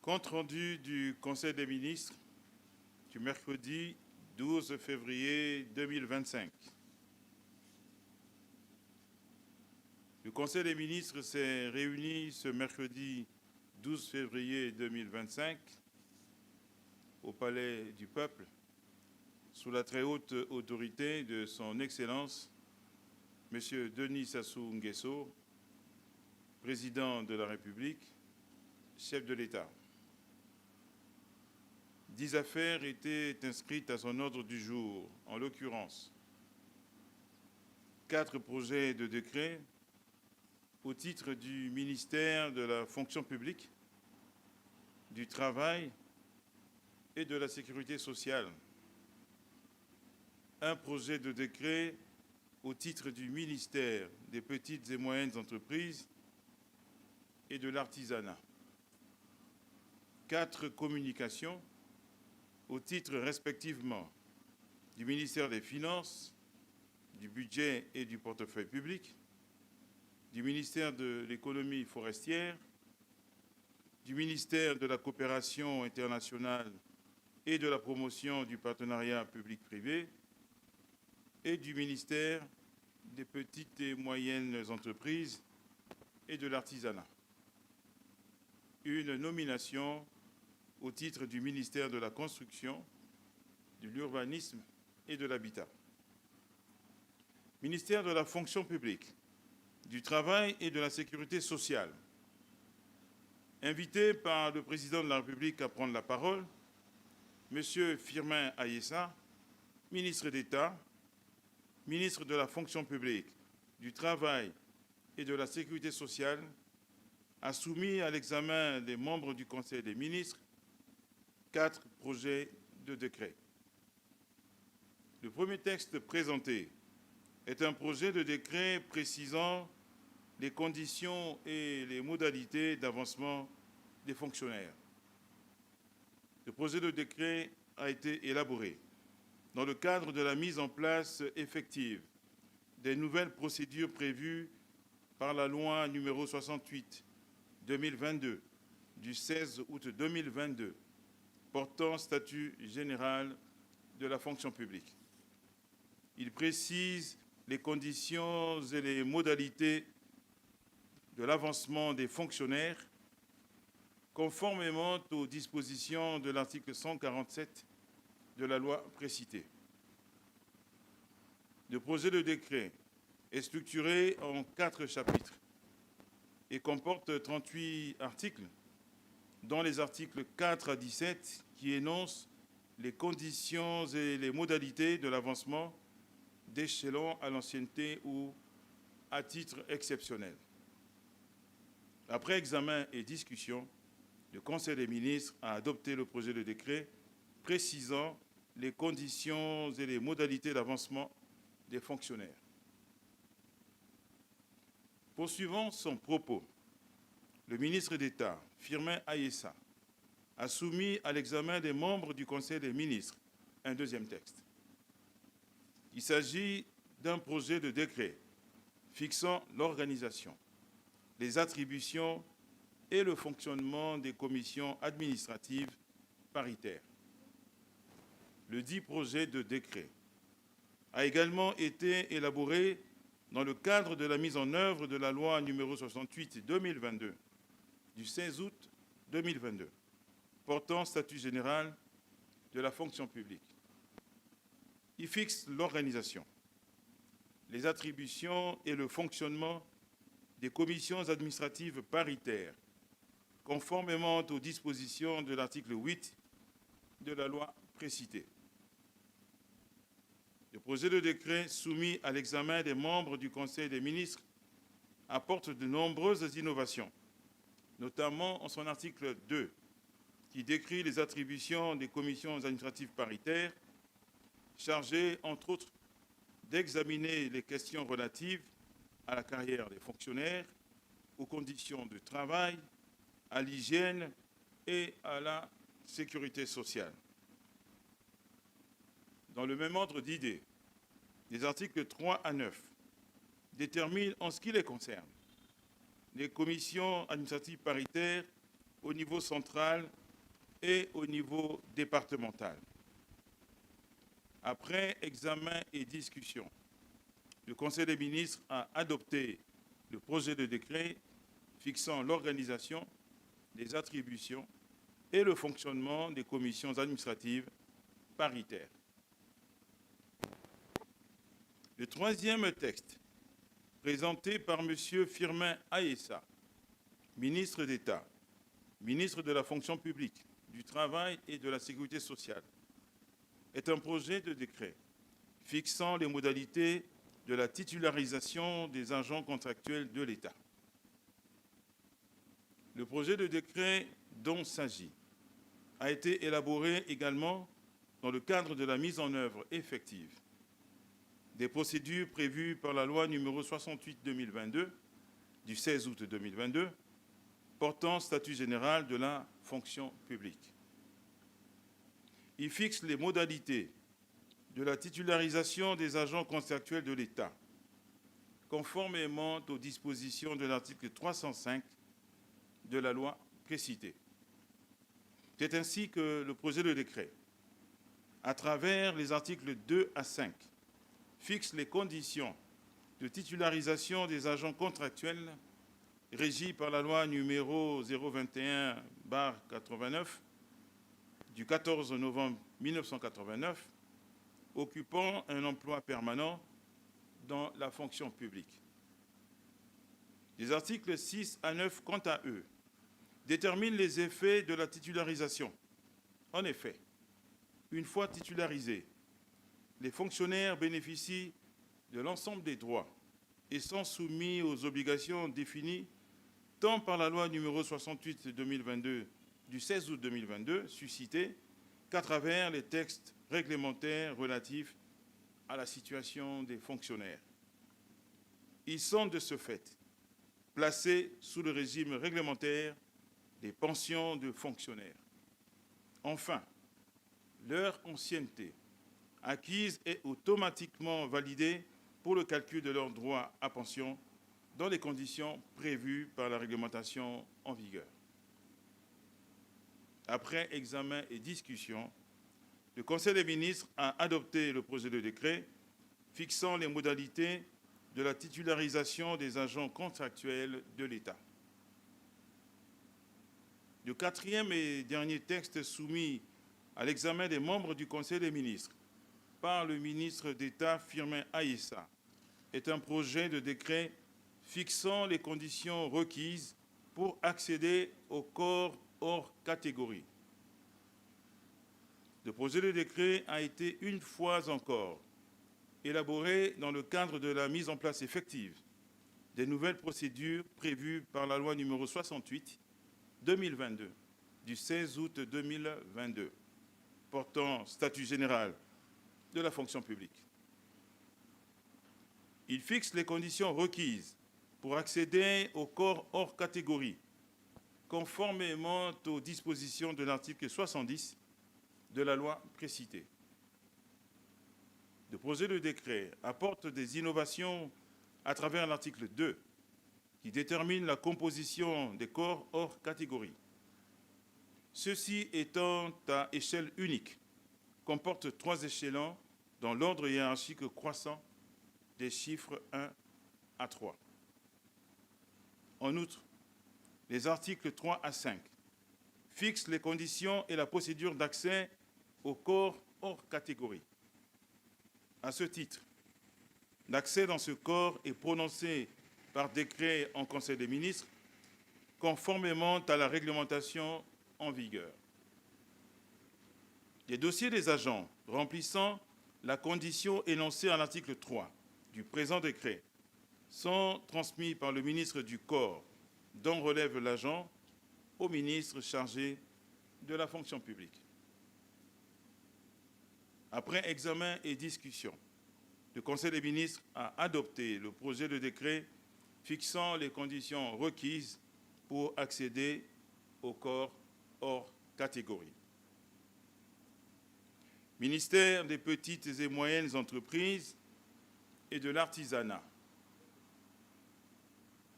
Compte rendu du Conseil des ministres du mercredi 12 février 2025. Le Conseil des ministres s'est réuni ce mercredi 12 février 2025 au Palais du Peuple sous la très haute autorité de son Excellence M. Denis Sassou Nguesso, président de la République, chef de l'État. 10 affaires étaient inscrites à son ordre du jour, en l'occurrence 4 projets de décret au titre du ministère de la fonction publique, du travail et de la sécurité sociale, un projet de décret au titre du ministère des petites et moyennes entreprises et de l'artisanat, 4 communications au titre respectivement du ministère des Finances, du Budget et du Portefeuille public, du ministère de l'Économie forestière, du ministère de la Coopération internationale et de la promotion du partenariat public-privé et du ministère des petites et moyennes entreprises et de l'artisanat. Une nomination au titre du ministère de la Construction, de l'Urbanisme et de l'Habitat. Ministère de la Fonction publique, du Travail et de la Sécurité sociale. Invité par le Président de la République à prendre la parole, M. Firmin Ayessa, ministre d'État, ministre de la Fonction publique, du Travail et de la Sécurité sociale, a soumis à l'examen des membres du Conseil des ministres 4 projets de décret. Le premier texte présenté est un projet de décret précisant les conditions et les modalités d'avancement des fonctionnaires. Le projet de décret a été élaboré dans le cadre de la mise en place effective des nouvelles procédures prévues par la loi numéro 68/2022 du 16 août 2022 portant statut général de la fonction publique. Il précise les conditions et les modalités de l'avancement des fonctionnaires conformément aux dispositions de l'article 147 de la loi précitée. Le projet de décret est structuré en 4 chapitres et comporte 38 articles, dont les articles 4 à 17 qui énoncent les conditions et les modalités de l'avancement d'échelon à l'ancienneté ou à titre exceptionnel. Après examen et discussion, le Conseil des ministres a adopté le projet de décret précisant les conditions et les modalités d'avancement des fonctionnaires. Poursuivant son propos, le ministre d'État, Firmin Ayessa, a soumis à l'examen des membres du Conseil des ministres un deuxième texte. Il s'agit d'un projet de décret fixant l'organisation, les attributions et le fonctionnement des commissions administratives paritaires. Le dit projet de décret a également été élaboré dans le cadre de la mise en œuvre de la loi numéro 68/2022 du 16 août 2022 portant statut général de la fonction publique. Il fixe l'organisation, les attributions et le fonctionnement des commissions administratives paritaires, conformément aux dispositions de l'article 8 de la loi précitée. Le projet de décret soumis à l'examen des membres du Conseil des ministres apporte de nombreuses innovations, notamment en son article 2, qui décrit les attributions des commissions administratives paritaires, chargées, entre autres, d'examiner les questions relatives à la carrière des fonctionnaires, aux conditions de travail, à l'hygiène et à la sécurité sociale. Dans le même ordre d'idées, les articles 3 à 9 déterminent, en ce qui les concerne, les commissions administratives paritaires au niveau central et au niveau départemental. Après examen et discussion, le Conseil des ministres a adopté le projet de décret fixant l'organisation, les attributions et le fonctionnement des commissions administratives paritaires. Le troisième texte, présenté par M. Firmin Ayessa, ministre d'État, ministre de la fonction publique, du Travail et de la Sécurité sociale, est un projet de décret fixant les modalités de la titularisation des agents contractuels de l'État. Le projet de décret dont il s'agit a été élaboré également dans le cadre de la mise en œuvre effective des procédures prévues par la loi numéro 68/2022 du 16 août 2022 portant statut général de la fonction publique. Il fixe les modalités de la titularisation des agents contractuels de l'État, conformément aux dispositions de l'article 305 de la loi précitée. C'est ainsi que le projet de décret, à travers les articles 2 à 5, fixe les conditions de titularisation des agents contractuels régis par la loi numéro 021/89 du 14 novembre 1989, occupant un emploi permanent dans la fonction publique. Les articles 6 à 9, quant à eux, déterminent les effets de la titularisation. En effet, une fois titularisés, les fonctionnaires bénéficient de l'ensemble des droits et sont soumis aux obligations définies tant par la loi numéro 68/2022 du 16 août 2022 suscitée qu'à travers les textes réglementaires relatifs à la situation des fonctionnaires. Ils sont de ce fait placés sous le régime réglementaire des pensions de fonctionnaires. Enfin, leur ancienneté acquise est automatiquement validée pour le calcul de leurs droits à pension dans les conditions prévues par la réglementation en vigueur. Après examen et discussion, le Conseil des ministres a adopté le projet de décret fixant les modalités de la titularisation des agents contractuels de l'État. Le quatrième et dernier texte soumis à l'examen des membres du Conseil des ministres par le ministre d'État Firmin Ayessa est un projet de décret fixant les conditions requises pour accéder au corps hors catégorie. Le projet de décret a été une fois encore élaboré dans le cadre de la mise en place effective des nouvelles procédures prévues par la loi numéro 68/2022 du 16 août 2022 portant statut général de la fonction publique. Il fixe les conditions requises pour accéder au corps hors catégorie, conformément aux dispositions de l'article 70 de la loi précitée. Le projet de décret apporte des innovations à travers l'article 2, qui détermine la composition des corps hors catégorie. Ceux-ci étant à échelle unique, comportent 3 échelons dans l'ordre hiérarchique croissant des chiffres 1 à 3. En outre, les articles 3 à 5 fixent les conditions et la procédure d'accès au corps hors catégorie. À ce titre, l'accès dans ce corps est prononcé par décret en Conseil des ministres, conformément à la réglementation en vigueur. Les dossiers des agents remplissant la condition énoncée à l'article 3 du présent décret sont transmis par le ministre du corps dont relève l'agent au ministre chargé de la fonction publique. Après examen et discussion, le Conseil des ministres a adopté le projet de décret fixant les conditions requises pour accéder au corps hors catégorie. Ministère des petites et moyennes entreprises et de l'artisanat.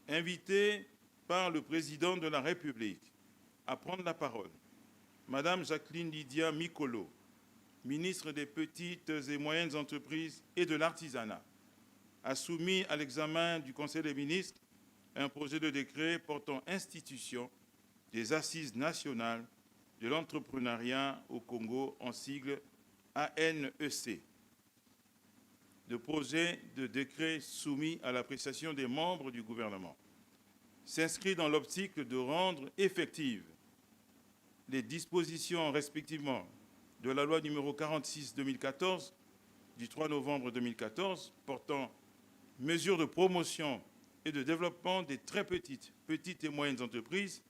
Invité par le Président de la République à prendre la parole Madame Jacqueline Lydia Mikolo, ministre des Petites et Moyennes Entreprises et de l'Artisanat, a soumis à l'examen du Conseil des ministres un projet de décret portant institution des Assises nationales de l'entrepreneuriat au Congo, en sigle ANEC. Le projet de décret soumis à l'appréciation des membres du gouvernement s'inscrit dans l'optique de rendre effectives les dispositions respectivement de la loi numéro 46/2014 du 3 novembre 2014 portant mesures de promotion et de développement des très petites et moyennes entreprises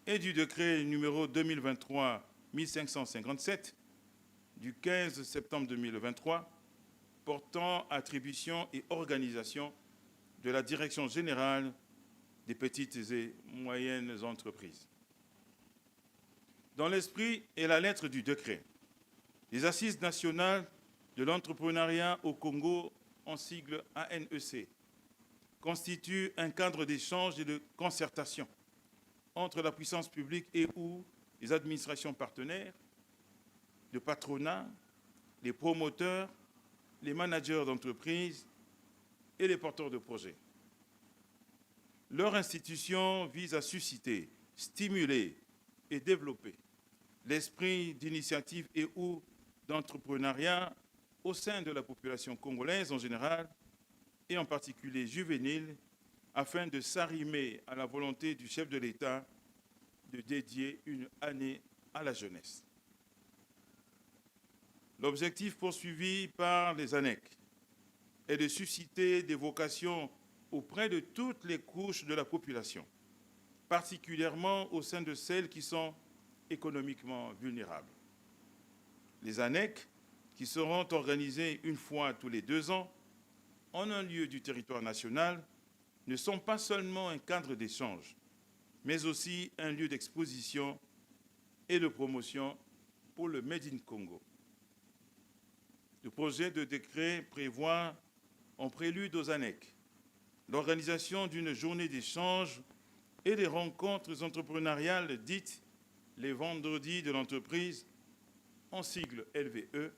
et du décret numéro 2023-1557 du 15 septembre 2023 portant attribution et organisation de la Direction générale des petites et moyennes entreprises. Dans l'esprit et la lettre du décret, les Assises nationales de l'entrepreneuriat au Congo, en sigle ANEC, constituent un cadre d'échange et de concertation entre la puissance publique et ou les administrations partenaires, le patronat, les promoteurs, les managers d'entreprise et les porteurs de projets. Leur institution vise à susciter, stimuler et développer l'esprit d'initiative et ou d'entrepreneuriat au sein de la population congolaise en général et en particulier juvénile, afin de s'arrimer à la volonté du chef de l'État de dédier une année à la jeunesse. L'objectif poursuivi par les ANEC est de susciter des vocations auprès de toutes les couches de la population, particulièrement au sein de celles qui sont économiquement vulnérables. Les ANEC, qui seront organisées une fois tous les 2 ans, en un lieu du territoire national, ne sont pas seulement un cadre d'échange, mais aussi un lieu d'exposition et de promotion pour le Made in Congo. Le projet de décret prévoit, en prélude aux ANEC, l'organisation d'une journée d'échange et des rencontres entrepreneuriales dites les vendredis de l'entreprise, en sigle LVE,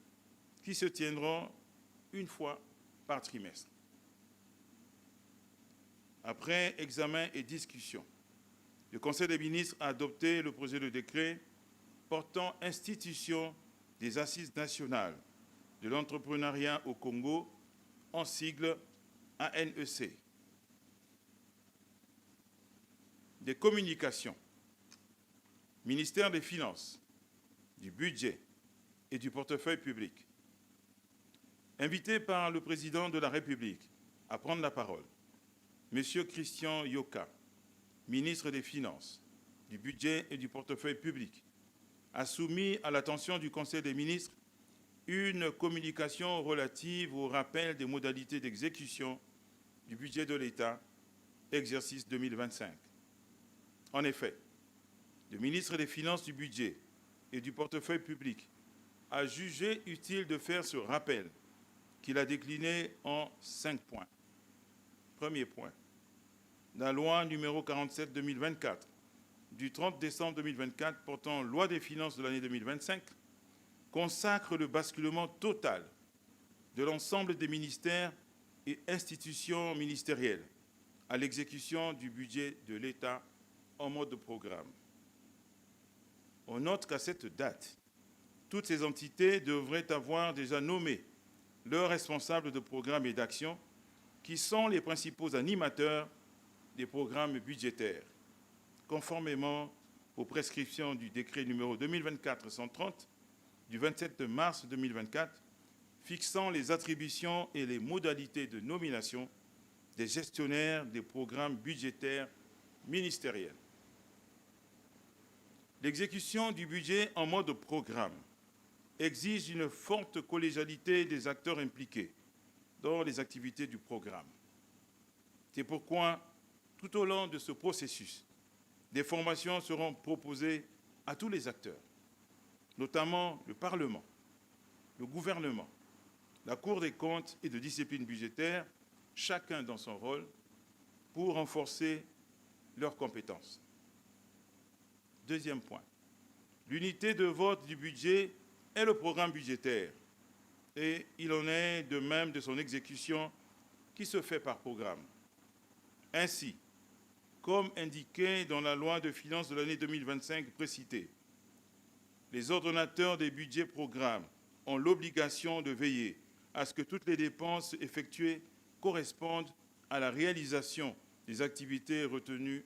qui se tiendront une fois par trimestre. Après examen et discussion, le Conseil des ministres a adopté le projet de décret portant institution des Assises nationales de l'entrepreneuriat au Congo, en sigle ANEC. Des communications, ministère des Finances, du Budget et du Portefeuille public. Invité par le Président de la République à prendre la parole, M. Christian Yoka, ministre des Finances, du Budget et du Portefeuille public, a soumis à l'attention du Conseil des ministres une communication relative au rappel des modalités d'exécution du budget de l'État, exercice 2025. En effet, le ministre des Finances, du Budget et du Portefeuille public a jugé utile de faire ce rappel qu'il a décliné en 5 points. Premier point, la loi numéro 47/2024 du 30 décembre 2024 portant loi des finances de l'année 2025 consacre le basculement total de l'ensemble des ministères et institutions ministérielles à l'exécution du budget de l'État en mode de programme. On note qu'à cette date, toutes ces entités devraient avoir déjà nommé leurs responsables de programme et d'action, qui sont les principaux animateurs des programmes budgétaires, conformément aux prescriptions du décret numéro 2024-130 du 27 mars 2024, fixant les attributions et les modalités de nomination des gestionnaires des programmes budgétaires ministériels. L'exécution du budget en mode programme exige une forte collégialité des acteurs impliqués dans les activités du programme. C'est pourquoi, tout au long de ce processus, des formations seront proposées à tous les acteurs, notamment le Parlement, le gouvernement, la Cour des comptes et de discipline budgétaire, chacun dans son rôle, pour renforcer leurs compétences. Deuxième point, l'unité de vote du budget est le programme budgétaire et il en est de même de son exécution qui se fait par programme. Ainsi, comme indiqué dans la loi de finances de l'année 2025 précitée, les ordonnateurs des budgets programmes ont l'obligation de veiller à ce que toutes les dépenses effectuées correspondent à la réalisation des activités retenues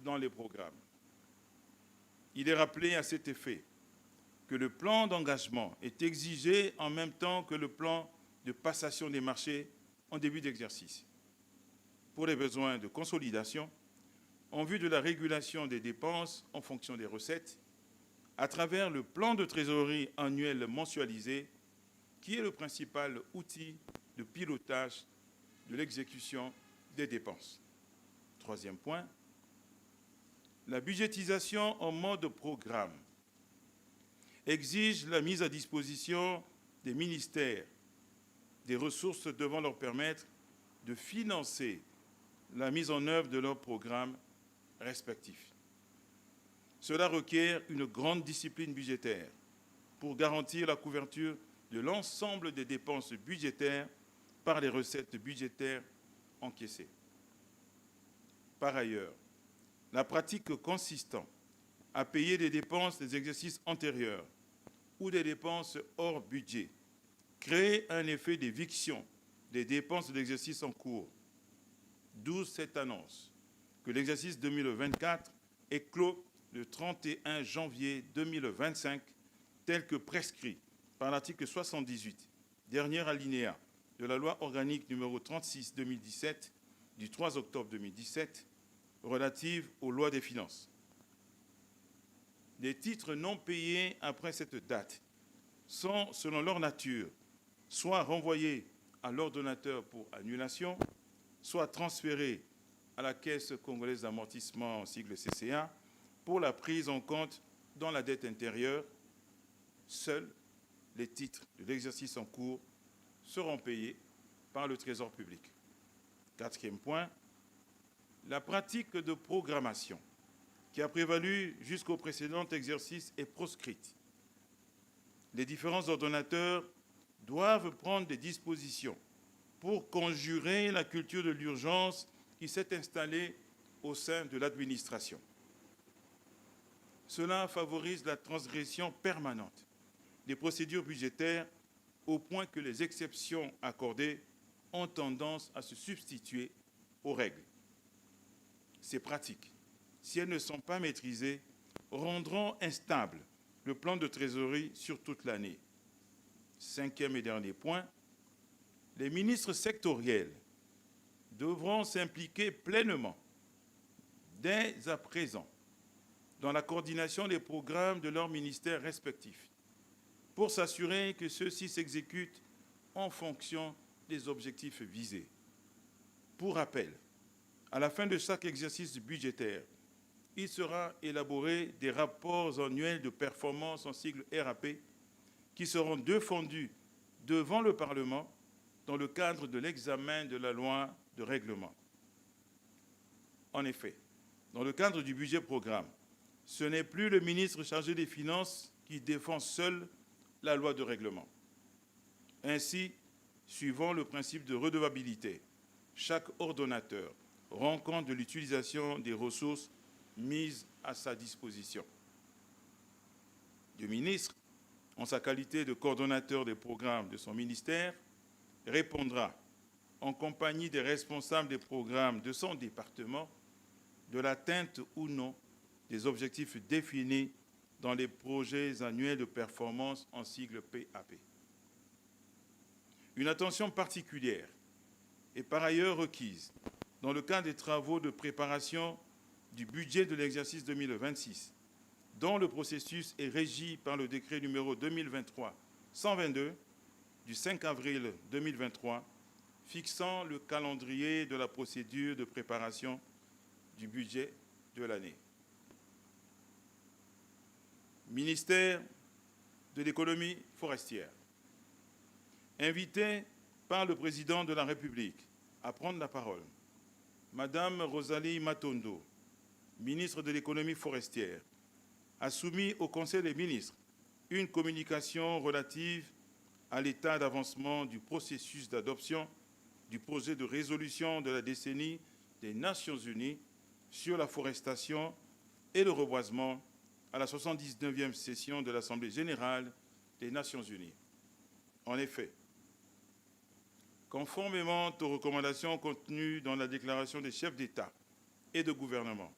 dans les programmes. Il est rappelé à cet effet que le plan d'engagement est exigé en même temps que le plan de passation des marchés en début d'exercice. Pour les besoins de consolidation, en vue de la régulation des dépenses en fonction des recettes, à travers le plan de trésorerie annuel mensualisé, qui est le principal outil de pilotage de l'exécution des dépenses. Troisième point, la budgétisation en mode programme exige la mise à disposition des ministères des ressources devant leur permettre de financer la mise en œuvre de leurs programmes respectifs. Cela requiert une grande discipline budgétaire pour garantir la couverture de l'ensemble des dépenses budgétaires par les recettes budgétaires encaissées. Par ailleurs, la pratique consistant à payer des dépenses des exercices antérieurs ou des dépenses hors budget crée un effet d'éviction des dépenses de l'exercice en cours. D'où cette annonce que l'exercice 2024 est clos le 31 janvier 2025, tel que prescrit par l'article 78, dernier alinéa de la loi organique numéro 36/2017 du 3 octobre 2017, relative aux lois des finances. Les titres non payés après cette date sont, selon leur nature, soit renvoyés à l'ordonnateur pour annulation, soit transférés à la Caisse congolaise d'amortissement, sigle CCA, pour la prise en compte dans la dette intérieure. Seuls les titres de l'exercice en cours seront payés par le Trésor public. Quatrième point, la pratique de programmation qui a prévalu jusqu'au précédent exercice est proscrite. Les différents ordonnateurs doivent prendre des dispositions pour conjurer la culture de l'urgence qui s'est installée au sein de l'administration. Cela favorise la transgression permanente des procédures budgétaires au point que les exceptions accordées ont tendance à se substituer aux règles. Ces pratiques, si elles ne sont pas maîtrisées, rendront instable le plan de trésorerie sur toute l'année. Cinquième et dernier point, les ministres sectoriels devront s'impliquer pleinement, dès à présent, dans la coordination des programmes de leurs ministères respectifs, pour s'assurer que ceux-ci s'exécutent en fonction des objectifs visés. Pour rappel, à la fin de chaque exercice budgétaire, il sera élaboré des rapports annuels de performance en sigle RAP qui seront défendus devant le Parlement dans le cadre de l'examen de la loi de règlement. En effet, dans le cadre du budget programme, ce n'est plus le ministre chargé des Finances qui défend seul la loi de règlement. Ainsi, suivant le principe de redevabilité, chaque ordonnateur rend compte de l'utilisation des ressources mises à sa disposition. Le ministre, en sa qualité de coordonnateur des programmes de son ministère, répondra, en compagnie des responsables des programmes de son département, de l'atteinte ou non des objectifs définis dans les projets annuels de performance en sigle PAP. Une attention particulière est par ailleurs requise dans le cadre des travaux de préparation du budget de l'exercice 2026, dont le processus est régi par le décret numéro 2023-122 du 5 avril 2023, fixant le calendrier de la procédure de préparation du budget de l'année. Ministère de l'économie forestière. Invité par le président de la République à prendre la parole, Madame Rosalie Matondo, ministre de l'économie forestière, a soumis au Conseil des ministres une communication relative à l'état d'avancement du processus d'adoption du projet de résolution de la décennie des Nations unies sur la forestation et le reboisement à la 79e session de l'Assemblée générale des Nations unies. En effet, conformément aux recommandations contenues dans la déclaration des chefs d'État et de gouvernement,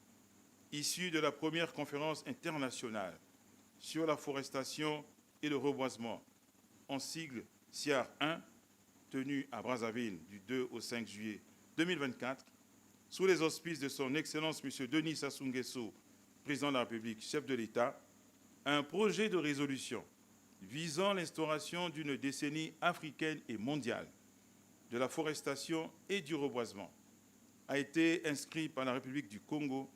issue de la première conférence internationale sur la forestation et le reboisement, en sigle CIAR 1, tenue à Brazzaville du 2 au 5 juillet 2024, sous les auspices de son Excellence M. Denis Sassou Nguesso, président de la République, chef de l'État, un projet de résolution visant l'instauration d'une décennie africaine et mondiale de la forestation et du reboisement a été inscrit par la République du Congo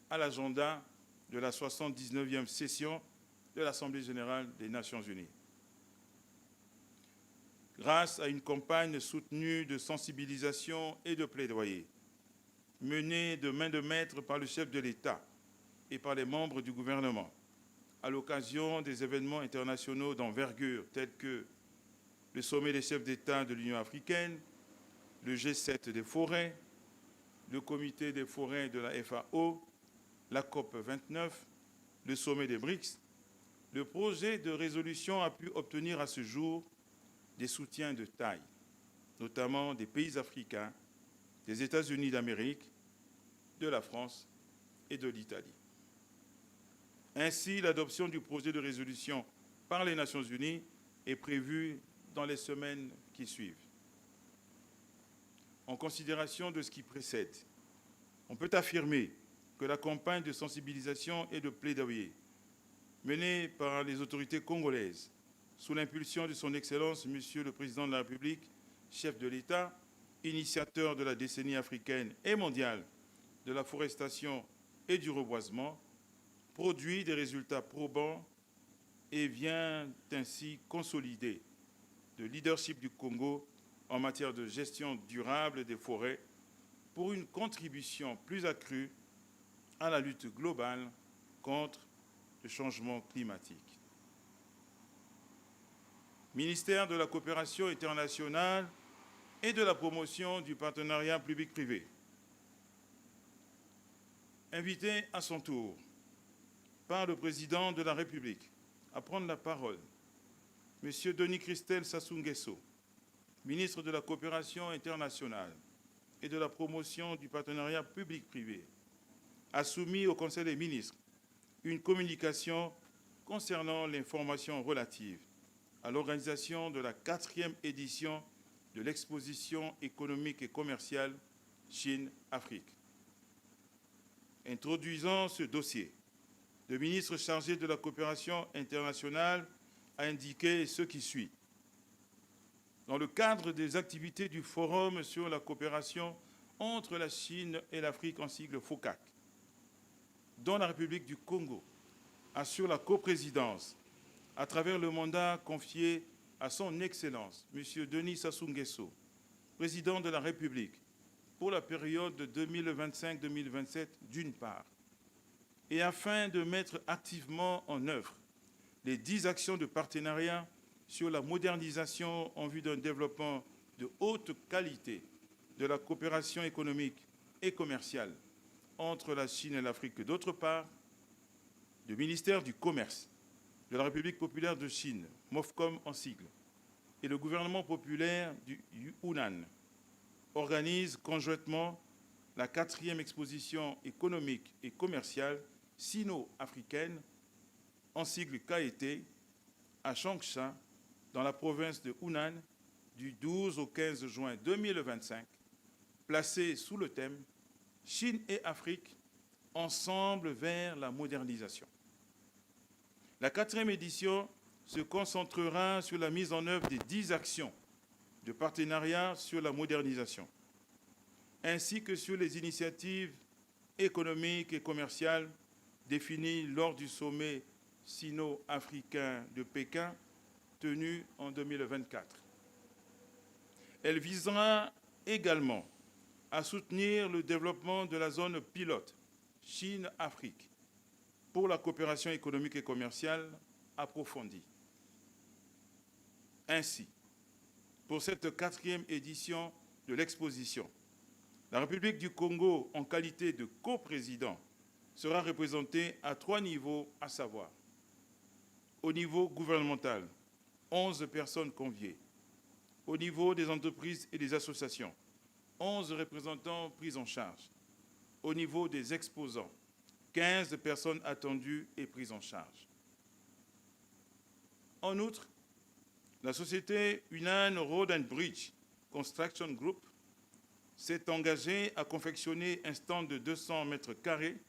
à l'agenda de la 79e session de l'Assemblée générale des Nations unies. Grâce à une campagne soutenue de sensibilisation et de plaidoyer, menée de main de maître par le chef de l'État et par les membres du gouvernement, à l'occasion des événements internationaux d'envergure tels que le sommet des chefs d'État de l'Union africaine, le G7 des forêts, le comité des forêts de la FAO, la COP 29, le sommet des BRICS, le projet de résolution a pu obtenir à ce jour des soutiens de taille, notamment des pays africains, des États-Unis d'Amérique, de la France et de l'Italie. Ainsi, l'adoption du projet de résolution par les Nations unies est prévue dans les semaines qui suivent. En considération de ce qui précède, on peut affirmer que la campagne de sensibilisation et de plaidoyer menée par les autorités congolaises sous l'impulsion de son Excellence, Monsieur le Président de la République, chef de l'État, initiateur de la décennie africaine et mondiale de la forestation et du reboisement, produit des résultats probants et vient ainsi consolider le leadership du Congo en matière de gestion durable des forêts pour une contribution plus accrue à la lutte globale contre le changement climatique. Ministère de la Coopération internationale et de la promotion du partenariat public-privé. Invité à son tour par le Président de la République à prendre la parole, M. Denis Christel Sassou Nguesso, ministre de la Coopération internationale et de la promotion du partenariat public-privé, a soumis au Conseil des ministres une communication concernant l'information relative à l'organisation de la 4e édition de l'exposition économique et commerciale Chine-Afrique. Introduisant ce dossier, le ministre chargé de la coopération internationale a indiqué ce qui suit. Dans le cadre des activités du Forum sur la coopération entre la Chine et l'Afrique en sigle FOCAC, dont la République du Congo assure la coprésidence à travers le mandat confié à son Excellence, M. Denis Sassou Nguesso, président de la République, pour la période de 2025-2027 d'une part, et afin de mettre activement en œuvre les 10 actions de partenariat sur la modernisation en vue d'un développement de haute qualité de la coopération économique et commerciale entre la Chine et l'Afrique d'autre part, le ministère du Commerce de la République populaire de Chine, MOFCOM en sigle, et le gouvernement populaire du Hunan organisent conjointement la 4e exposition économique et commerciale sino-africaine, en sigle KET, à Changsha, dans la province de Hunan, du 12 au 15 juin 2025, placée sous le thème « Chine et Afrique, ensemble vers la modernisation ». La 4e édition se concentrera sur la mise en œuvre des 10 actions de partenariat sur la modernisation, ainsi que sur les initiatives économiques et commerciales définies lors du sommet sino-africain de Pékin tenu en 2024. Elle visera également à soutenir le développement de la zone pilote Chine-Afrique pour la coopération économique et commerciale approfondie. Ainsi, pour cette 4e édition de l'exposition, la République du Congo, en qualité de coprésident, sera représentée à 3 niveaux, à savoir, au niveau gouvernemental, 11 personnes conviées, au niveau des entreprises et des associations, 11 représentants pris en charge, au niveau des exposants, 15 personnes attendues et prises en charge. En outre, la société Unan Road and Bridge Construction Group s'est engagée à confectionner un stand de 200 mètres carrés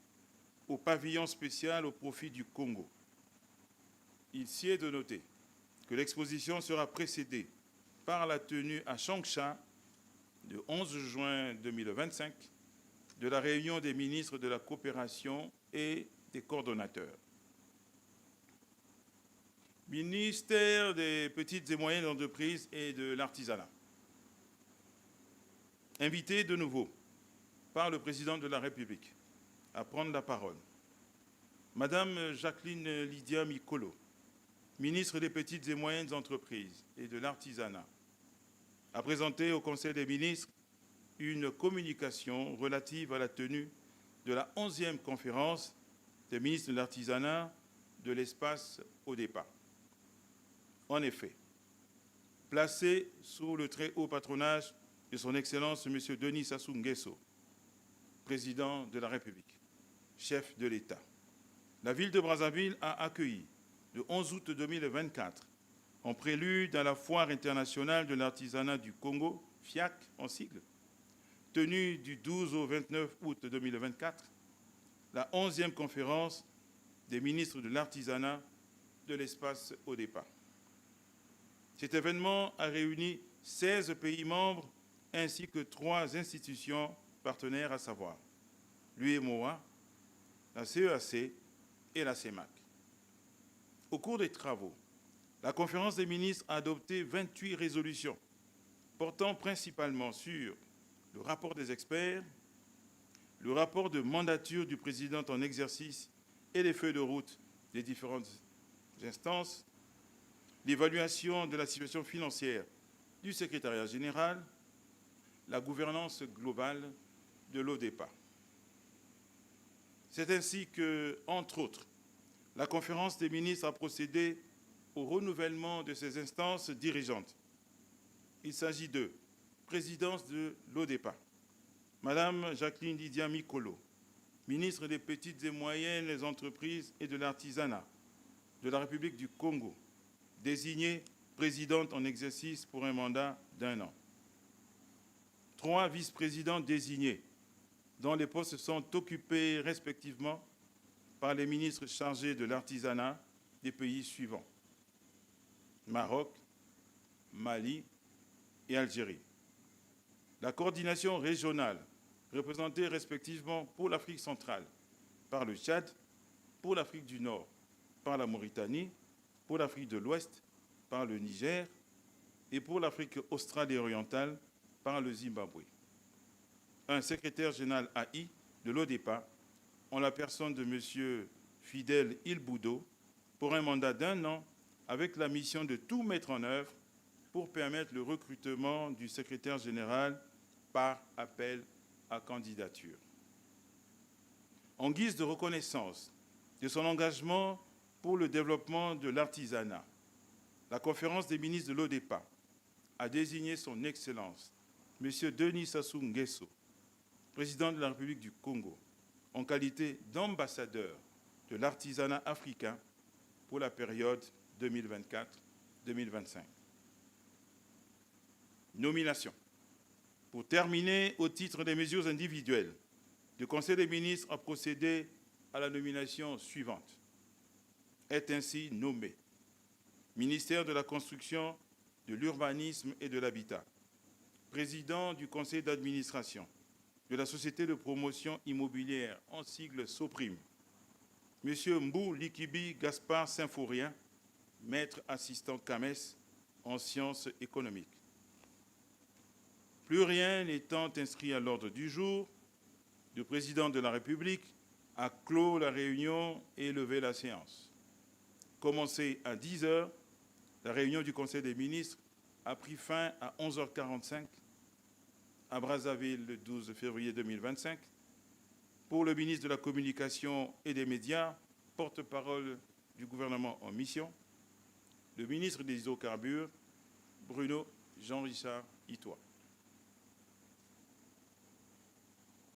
au pavillon spécial au profit du Congo. Il s'y est de noter que l'exposition sera précédée par la tenue à Changsha, le 11 juin 2025, de la réunion des ministres de la coopération et des coordonnateurs. Ministère des petites et moyennes entreprises et de l'artisanat. Invité de nouveau par le président de la République à prendre la parole, Madame Jacqueline Lydia Mikolo, ministre des petites et moyennes entreprises et de l'artisanat, a présenté au Conseil des ministres une communication relative à la tenue de la 11e conférence des ministres de l'artisanat de l'espace ODEPA. En effet, placé sous le très haut patronage de son Excellence M. Denis Sassou Nguesso, président de la République, chef de l'État, la ville de Brazzaville a accueilli le 11 août 2024, en prélude à la Foire internationale de l'artisanat du Congo, FIAC en sigle, tenue du 12 au 29 août 2024, la 11e conférence des ministres de l'artisanat de l'espace ODEPA. Cet événement a réuni 16 pays membres ainsi que 3 institutions partenaires, à savoir l'UEMOA, la CEAC et la CEMAC. Au cours des travaux, la conférence des ministres a adopté 28 résolutions portant principalement sur le rapport des experts, le rapport de mandature du président en exercice et les feuilles de route des différentes instances, l'évaluation de la situation financière du secrétariat général, la gouvernance globale de l'ODEPA. C'est ainsi que, entre autres, la conférence des ministres a procédé au renouvellement de ses instances dirigeantes. Il s'agit de présidence de l'ODEPA, Madame Jacqueline Lydia Mikolo, ministre des petites et moyennes entreprises et de l'artisanat de la République du Congo, désignée présidente en exercice pour un mandat d'1 an. 3 vice-présidents désignés, dont les postes sont occupés respectivement par les ministres chargés de l'artisanat des pays suivants: Maroc, Mali et Algérie. La coordination régionale, représentée respectivement pour l'Afrique centrale par le Tchad, pour l'Afrique du Nord par la Mauritanie, pour l'Afrique de l'Ouest par le Niger et pour l'Afrique australe et orientale par le Zimbabwe. Un secrétaire général AI de l'ODEPA, en la personne de M. Fidel Ilboudo, pour un mandat d'1 an, avec la mission de tout mettre en œuvre pour permettre le recrutement du secrétaire général par appel à candidature. En guise de reconnaissance de son engagement pour le développement de l'artisanat, la conférence des ministres de l'ODEPA a désigné son Excellence, M. Denis Sassou Nguesso, président de la République du Congo, en qualité d'ambassadeur de l'artisanat africain pour la période 2024-2025. Nomination. Pour terminer, au titre des mesures individuelles, le Conseil des ministres a procédé à la nomination suivante. Est ainsi nommé ministère de la Construction, de l'Urbanisme et de l'Habitat, président du Conseil d'administration de la Société de promotion immobilière, en sigle SOPRIM, M. Mbou Likibi Gaspard Symphorien, maître assistant CAMES en sciences économiques. Plus rien n'étant inscrit à l'ordre du jour, le président de la République a clos la réunion et levé la séance. Commencée à 10 h, la réunion du Conseil des ministres a pris fin à 11h45 à Brazzaville le 12 février 2025. Pour le ministre de la Communication et des Médias, porte-parole du gouvernement en mission, le ministre des Hydrocarbures, Bruno Jean-Richard Itoie.